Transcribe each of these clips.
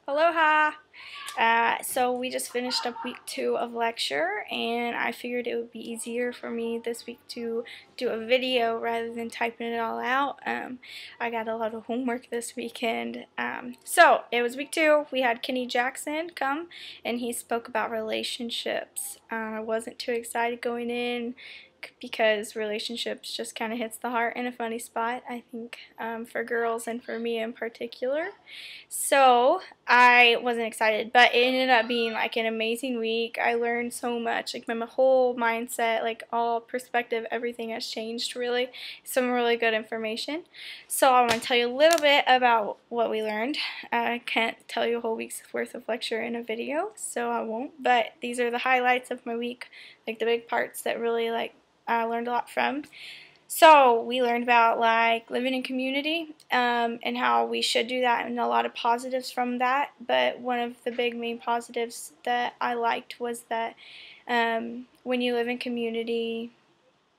Aloha! So we just finished up week 2 of lecture, and I figured it would be easier for me this week to do a video rather than typing it all out. I got a lot of homework this weekend. So it was week 2. We had Kenny Jackson come, and he spoke about relationships. I wasn't too excited going in because relationships just kind of hits the heart in a funny spot, I think, for girls and for me in particular. So I wasn't excited, but it ended up being like an amazing week. I learned so much, like my whole mindset, like all perspective, everything has changed really. Some really good information. So I want to tell you a little bit about what we learned. I can't tell you a whole week's worth of lecture in a video, so I won't, but these are the highlights of my week, like the big parts that really I learned a lot from. So we learned about like living in community and how we should do that, and a lot of positives from that. But one of the big main positives that I liked was that when you live in community,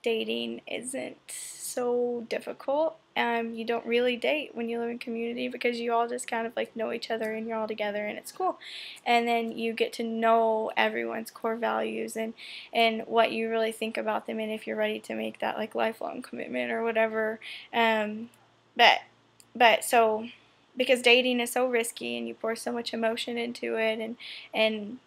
dating isn't so difficult. You don't really date when you live in community because you all just kind of like know each other and you're all together and it's cool. And then you get to know everyone's core values and what you really think about them, and if you're ready to make that like lifelong commitment or whatever. Um, but so because dating is so risky and you pour so much emotion into it, and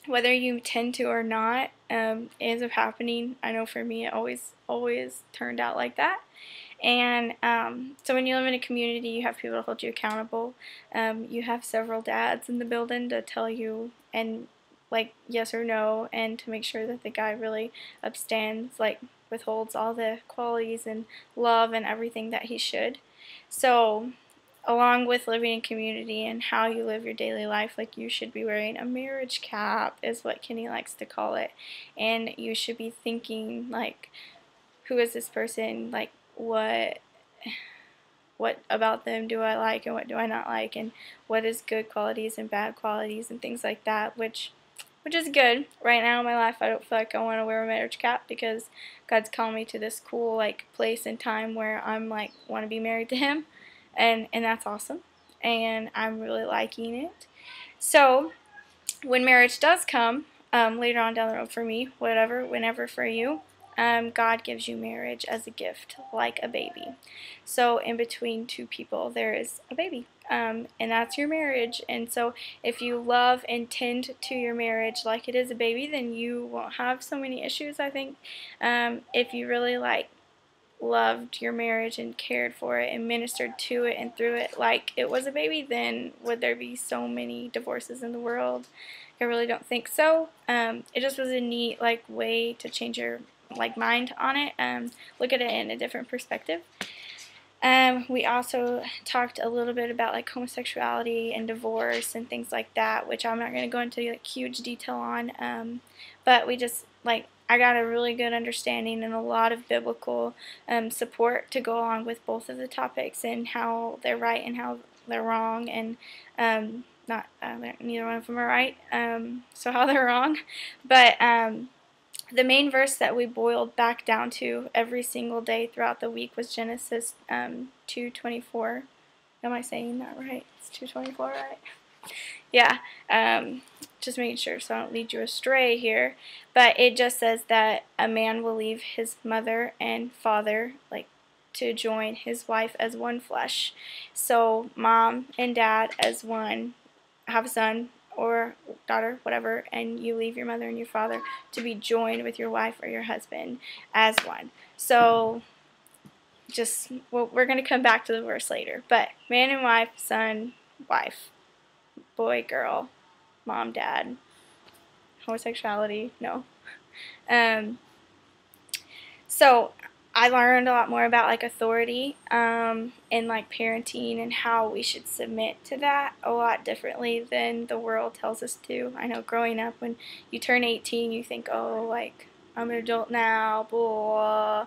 whether you tend to or not, ends up happening. I know for me it always turned out like that. And so when you live in a community, you have people to hold you accountable. You have several dads in the building to tell you and like yes or no, and to make sure that the guy really upstands, like withholds all the qualities and love and everything that he should. So along with living in community and how you live your daily life, like you should be wearing a marriage cap is what Kenny likes to call it, and you should be thinking like, who is this person, like what about them do I like and what do I not like, and what is good qualities and bad qualities and things like that, which is good. Right now in my life I don't feel like I want to wear a marriage cap because God's calling me to this cool like place and time where I'm like want to be married to him, and that's awesome, and I'm really liking it. So when marriage does come, later on down the road for me, whatever, whenever for you, God gives you marriage as a gift, like a baby. So in between two people, there is a baby, and that's your marriage. And so if you love and tend to your marriage like it is a baby, then you won't have so many issues, I think. If you really like loved your marriage and cared for it and ministered to it and through it like it was a baby, then would there be so many divorces in the world? I really don't think so. It just was a neat like way to change your like mind on it, look at it in a different perspective. We also talked a little bit about like homosexuality and divorce and things like that, which I'm not going to go into like huge detail on, but we just like I got a really good understanding and a lot of biblical support to go along with both of the topics and how they're right and how they're wrong, and not neither one of them are right, so how they're wrong, but the main verse that we boiled back down to every single day throughout the week was Genesis 2:24. Am I saying that right? It's 2:24, right? Yeah, just making sure so I don't lead you astray here. But it just says that a man will leave his mother and father, like, to join his wife as one flesh. So mom and dad as one, have a son or daughter, whatever, and you leave your mother and your father to be joined with your wife or your husband as one. So just, well, we're going to come back to the verse later, but man and wife, son, wife, boy, girl, mom, dad, homosexuality, no. So I learned a lot more about like authority and like parenting and how we should submit to that a lot differently than the world tells us to. I know growing up when you turn 18 you think, oh, like I'm an adult now, blah,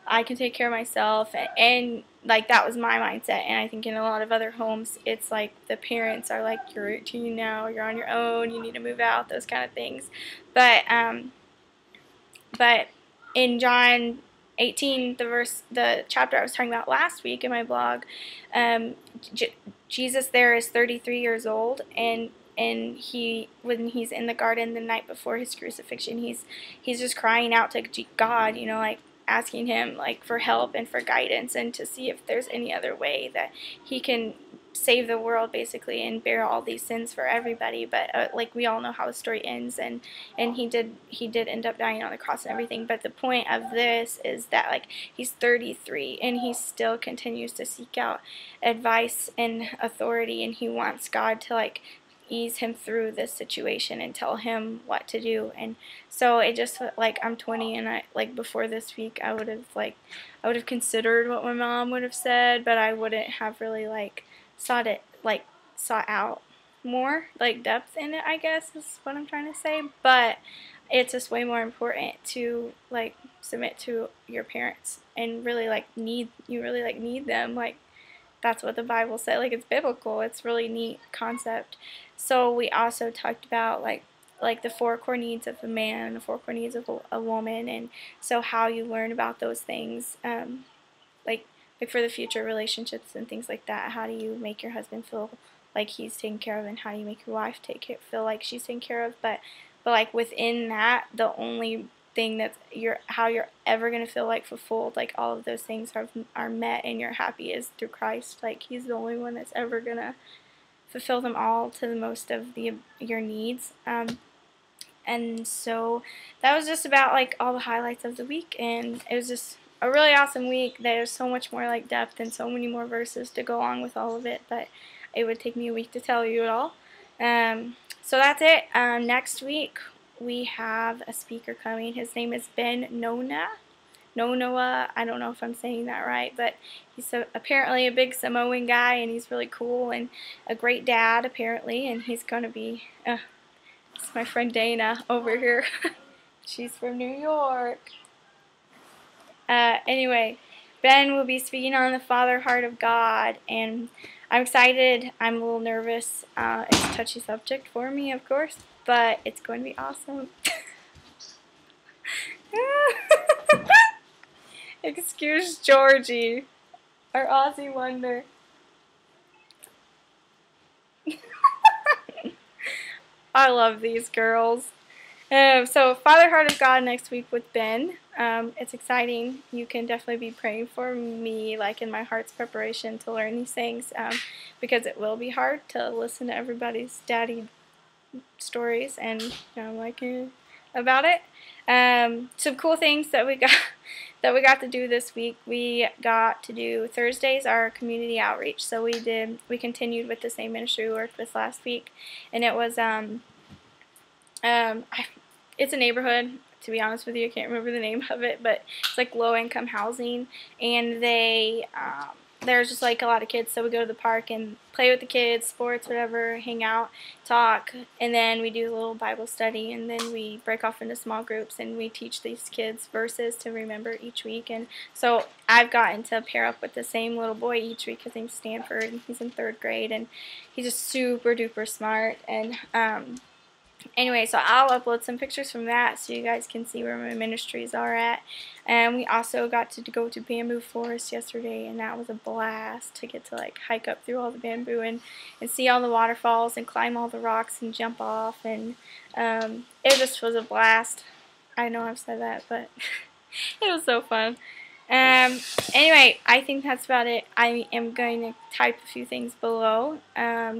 I can take care of myself, and like that was my mindset, and I think in a lot of other homes it's like the parents are like, you're 18 now, you're on your own, you need to move out, those kind of things. But in John 18, the chapter I was talking about last week in my blog, um, Jesus there is 33 years old, and when he's in the garden the night before his crucifixion, he's just crying out to God, like asking him like for help and for guidance and to see if there's any other way that he can save the world basically and bear all these sins for everybody. But like we all know how the story ends, and he did end up dying on the cross and everything. But the point of this is that like he's 33 and he still continues to seek out advice and authority, and he wants God to like ease him through this situation and tell him what to do. And so it just like I'm 20, and I like before this week I would have considered what my mom would have said, but I wouldn't have really like sought out more like depth in it, I guess is what I'm trying to say. But it's just way more important to like submit to your parents and really like need them. Like that's what the Bible said. Like it's biblical. It's really neat concept. So we also talked about like the four core needs of a man and the four core needs of a woman, and so how you learn about those things, like for the future relationships and things like that. How do you make your husband feel like he's taken care of, and how do you make your wife feel like she's taken care of? But like within that, the only thing that's how you're ever gonna feel like fulfilled, like all of those things are met and you're happy, is through Christ. Like he's the only one that's ever gonna fulfill them all to the most of your needs. And so that was just about like all the highlights of the week, and it was just a really awesome week. There's so much more like depth and so many more verses to go along with all of it, but it would take me a week to tell you it all. So that's it. Next week we have a speaker coming. His name is Ben Noah. I don't know if I'm saying that right, but he's apparently a big Samoan guy, and he's really cool and a great dad apparently, and he's going to be, it's my friend Dana over here. She's from New York. Anyway, Ben will be speaking on the Father Heart of God, and I'm excited. I'm a little nervous. It's a touchy subject for me, of course, but it's going to be awesome. Excuse Georgie, our Aussie wonder. I love these girls. So Father Heart of God next week with Ben. It's exciting. You can definitely be praying for me, like in my heart's preparation to learn these things, because it will be hard to listen to everybody's daddy stories and like about it. Some cool things that we got to do this week. We got to do Thursdays, our community outreach. So we continued with the same ministry we worked with last week, and it was it's a neighborhood. To be honest with you, I can't remember the name of it, but it's like low-income housing, and there's just like a lot of kids, so we go to the park and play with the kids, sports, whatever, hang out, talk, and then we do a little Bible study, and then we break off into small groups and we teach these kids verses to remember each week. And so I've gotten to pair up with the same little boy each week. His name's Stanford, and he's in 3rd grade, and he's just super duper smart. And anyway, so I'll upload some pictures from that so you guys can see where my ministries are at. And we also got to go to Bamboo Forest yesterday, and that was a blast to get to like hike up through all the bamboo and see all the waterfalls and climb all the rocks and jump off. And it just was a blast. I know I've said that, but it was so fun. Anyway, I think that's about it. I am going to type a few things below,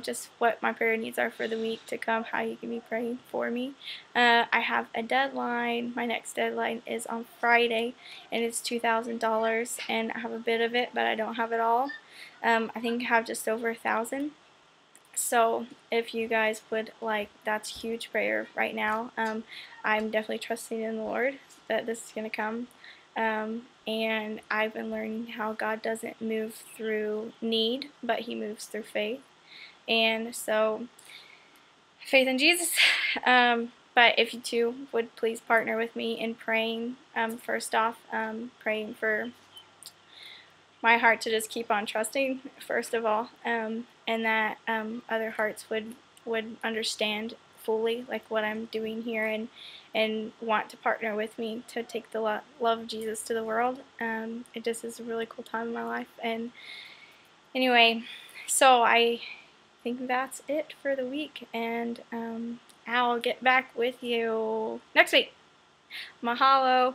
just what my prayer needs are for the week to come, how you can be praying for me. I have a deadline. My next deadline is on Friday, and it's $2,000, and I have a bit of it, but I don't have it all. I think I have just over 1,000. So if you guys would like, that's huge prayer right now. I'm definitely trusting in the Lord that this is going to come. And I've been learning how God doesn't move through need, but He moves through faith. And so, faith in Jesus. But if you too would please partner with me in praying, first off, praying for my heart to just keep on trusting, first of all, and that other hearts would understand fully, like what I'm doing here, and want to partner with me to take the love of Jesus to the world. It just is a really cool time in my life. And anyway, so I think that's it for the week, and I'll get back with you next week. Mahalo.